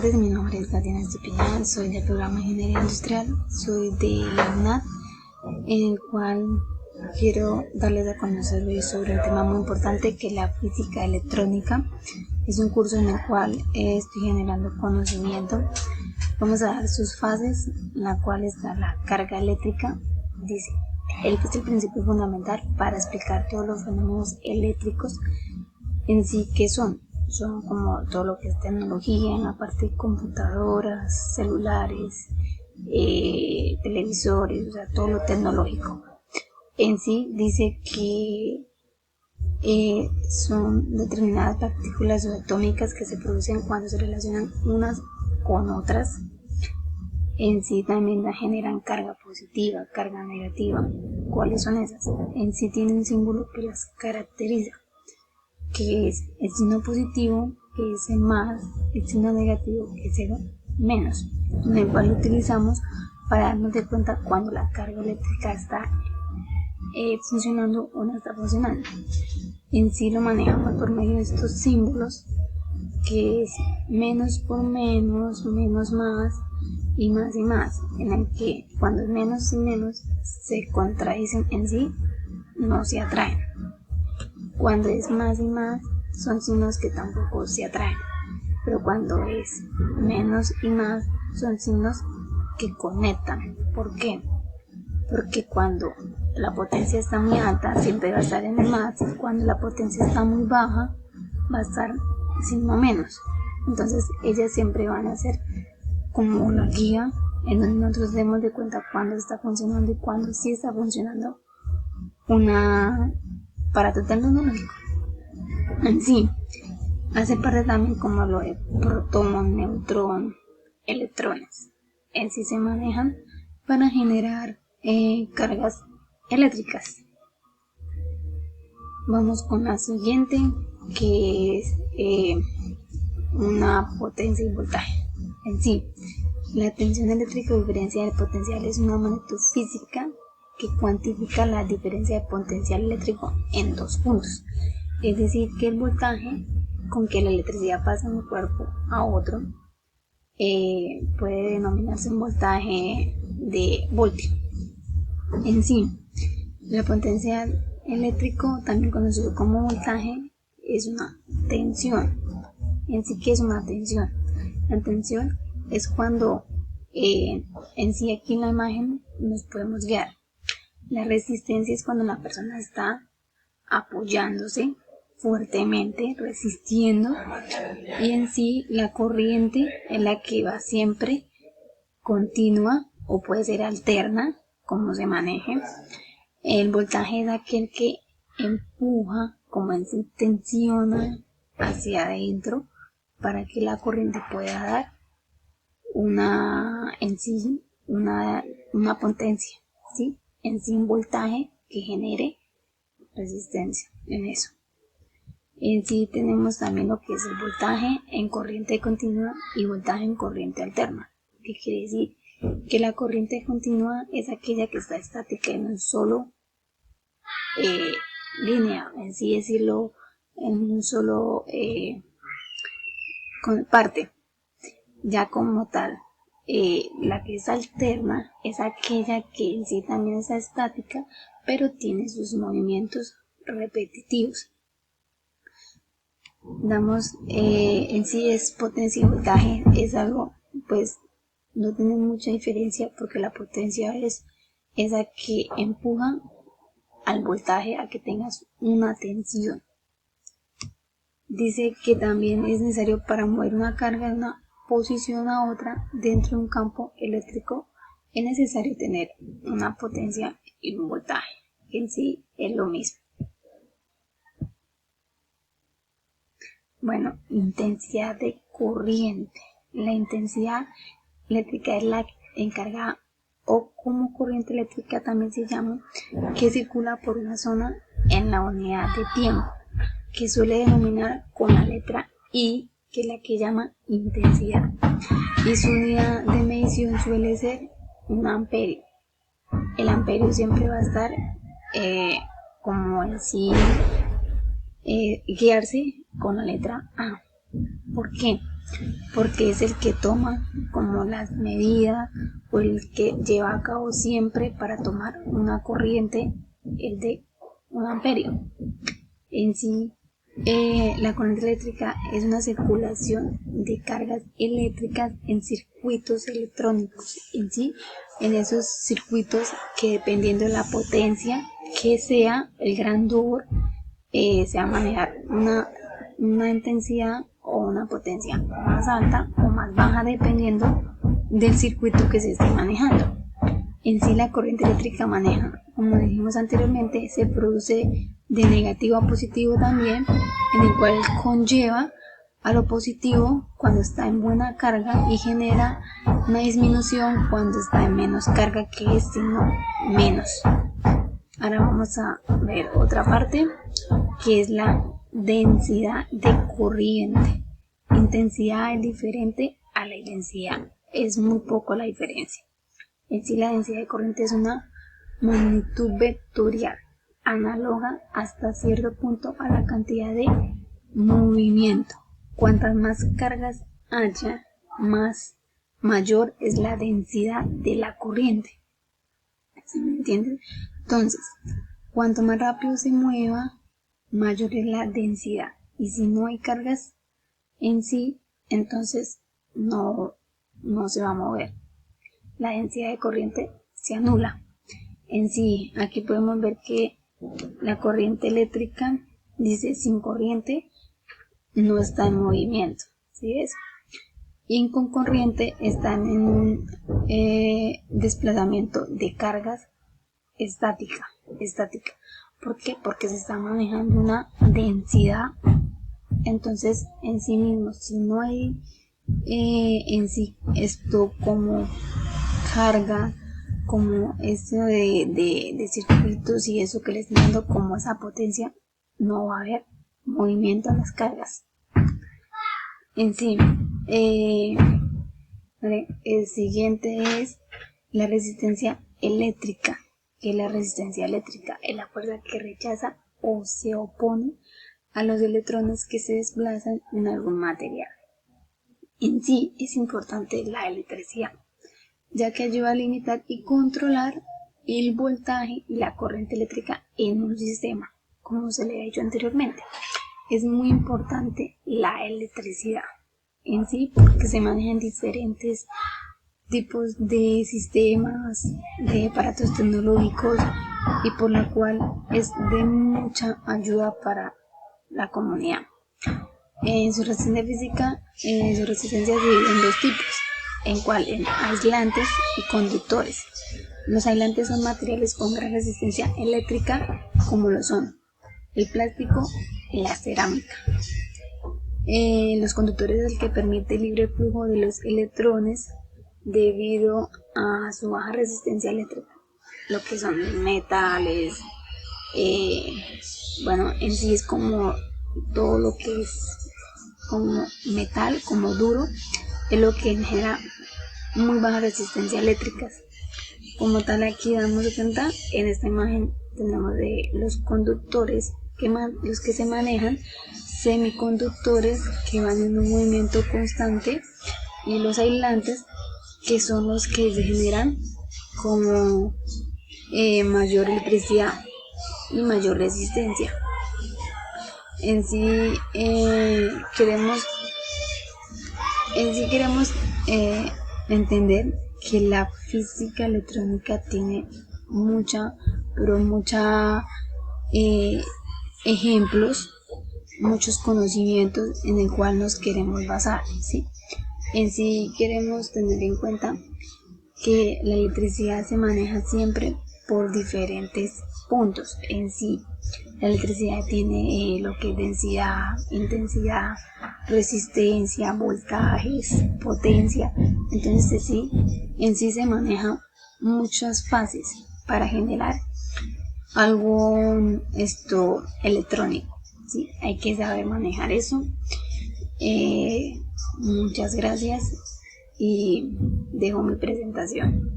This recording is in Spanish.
tardes, mi nombre es Tatiana Estupiñán, soy del programa de Ingeniería Industrial, soy de la UNAD, en el cual quiero darles a conocer hoy sobre un tema muy importante que es la física electrónica. Es un curso en el cual estoy generando conocimiento. Vamos a dar sus fases, en la cual está la carga eléctrica. Dice, es el principio fundamental para explicar todos los fenómenos eléctricos en sí que son como todo lo que es tecnología, en la parte de computadoras, celulares, televisores, o sea, todo lo tecnológico. En sí dice que son determinadas partículas subatómicas que se producen cuando se relacionan unas con otras. En sí también generan carga positiva, carga negativa. ¿Cuáles son esas? En sí tienen un símbolo que las caracteriza, que es el signo positivo, que es el más, el signo negativo, que es el menos, en el cual lo utilizamos para darnos de cuenta cuando la carga eléctrica está funcionando o no está funcionando. En sí lo manejamos por medio de estos símbolos, que es menos por menos, menos más y más, en el que cuando es menos y menos se contradicen en sí, no se atraen. Cuando es más y más, son signos que tampoco se atraen. Pero cuando es menos y más, son signos que conectan. ¿Por qué? Porque cuando la potencia está muy alta, siempre va a estar en el más. Cuando la potencia está muy baja, va a estar signo menos. Entonces, ellas siempre van a ser como una guía en donde nosotros demos de cuenta cuándo está funcionando y cuándo sí está funcionando una aparato tecnológico. En sí, hace parte también como lo de protón, neutrón, electrones. En sí se manejan para generar cargas eléctricas. Vamos con la siguiente, que es una potencia y voltaje. En sí, la tensión eléctrica o diferencia del potencial es una magnitud física que cuantifica la diferencia de potencial eléctrico en dos puntos. Es decir, que el voltaje con que la electricidad pasa de un cuerpo a otro puede denominarse un voltaje de voltio. En sí, la potencial eléctrico, también conocido como voltaje, es una tensión. En sí, ¿qué es una tensión? La tensión es cuando en sí aquí en la imagen nos podemos guiar. La resistencia es cuando la persona está apoyándose fuertemente, resistiendo, y en sí la corriente es la que va siempre continua o puede ser alterna, como se maneje. El voltaje es aquel que empuja, como en sí tensiona hacia adentro para que la corriente pueda dar una potencia, ¿sí? En sí un voltaje que genere resistencia en eso. En sí tenemos también lo que es el voltaje en corriente continua y voltaje en corriente alterna, que quiere decir que la corriente continua es aquella que está estática en un solo línea, en sí decirlo, en un solo parte. Ya como tal, la que es alterna es aquella que en sí también es estática, pero tiene sus movimientos repetitivos. En sí es potencia y voltaje, es algo, pues no tiene mucha diferencia, porque la potencia es esa que empuja al voltaje a que tengas una tensión. Dice que también es necesario para mover una carga de una posición a otra dentro de un campo eléctrico, es necesario tener una potencia y un voltaje, que en sí es lo mismo. Bueno, intensidad de corriente. La intensidad eléctrica es la encargada, o como corriente eléctrica también se llama, que circula por una zona en la unidad de tiempo, que suele denominar con la letra I, que es la que llama intensidad, y su unidad de medición suele ser un amperio. El amperio siempre va a estar como en sí guiarse con la letra A. ¿Por qué? porque es el que toma como las medidas o el que lleva a cabo siempre para tomar una corriente, el de 1 amperio. En sí, la corriente eléctrica es una circulación de cargas eléctricas en circuitos electrónicos. En sí, en esos circuitos que dependiendo de la potencia que sea, el grandor, se va a manejar una intensidad o una potencia más alta o más baja dependiendo del circuito que se esté manejando. En sí, la corriente eléctrica maneja, como dijimos anteriormente, se produce de negativo a positivo también, en el cual conlleva a lo positivo cuando está en buena carga y genera una disminución cuando está en menos carga, que es sino menos. Ahora vamos a ver otra parte, que es la densidad de corriente. Intensidad es diferente a la densidad, es muy poco la diferencia. En sí, la densidad de corriente es una magnitud vectorial, análoga hasta cierto punto a la cantidad de movimiento. Cuantas más cargas haya, mayor es la densidad de la corriente. ¿Sí me entienden? Entonces, cuanto más rápido se mueva, mayor es la densidad. Y si no hay cargas en sí, entonces no se va a mover. La densidad de corriente se anula. En sí, aquí podemos ver que la corriente eléctrica dice sin corriente no está en movimiento, ¿sí ves? Y con corriente están en un desplazamiento de cargas estática. ¿Por qué? Porque se está manejando una densidad. Entonces, en sí mismo, si no hay en sí esto como carga, como eso de circuitos y eso que le estoy dando como esa potencia, no va a haber movimiento en las cargas. En sí, el siguiente es la resistencia eléctrica, que la resistencia eléctrica es la fuerza que rechaza o se opone a los electrones que se desplazan en algún material. En sí es importante la electricidad, ya que ayuda a limitar y controlar el voltaje y la corriente eléctrica en un sistema, como se le ha dicho anteriormente. Es muy importante la electricidad en sí porque se manejan diferentes tipos de sistemas, de aparatos tecnológicos y por lo cual es de mucha ayuda para la comunidad. En su resistencia física, su resistencia se divide en 2 tipos, en cual en aislantes y conductores. Los aislantes son materiales con gran resistencia eléctrica, como lo son el plástico y la cerámica. Los conductores es el que permite el libre flujo de los electrones debido a su baja resistencia eléctrica, lo que son los metales, en sí es como todo lo que es como metal, como duro, es lo que genera muy baja resistencia eléctrica. Como tal, aquí damos cuenta, en esta imagen tenemos de los conductores, los que se manejan, semiconductores que van en un movimiento constante, y los aislantes, que son los que se generan como mayor electricidad y mayor resistencia. En sí queremos entender que la física electrónica tiene mucha ejemplos, muchos conocimientos en el cual nos queremos basar, ¿sí? En sí queremos tener en cuenta que la electricidad se maneja siempre por diferentes puntos. En sí, la electricidad tiene lo que es densidad, intensidad, resistencia, voltajes, potencia. Entonces sí, en sí se maneja muchas fases para generar algo electrónico, ¿sí? Hay que saber manejar eso. Muchas gracias y dejo mi presentación.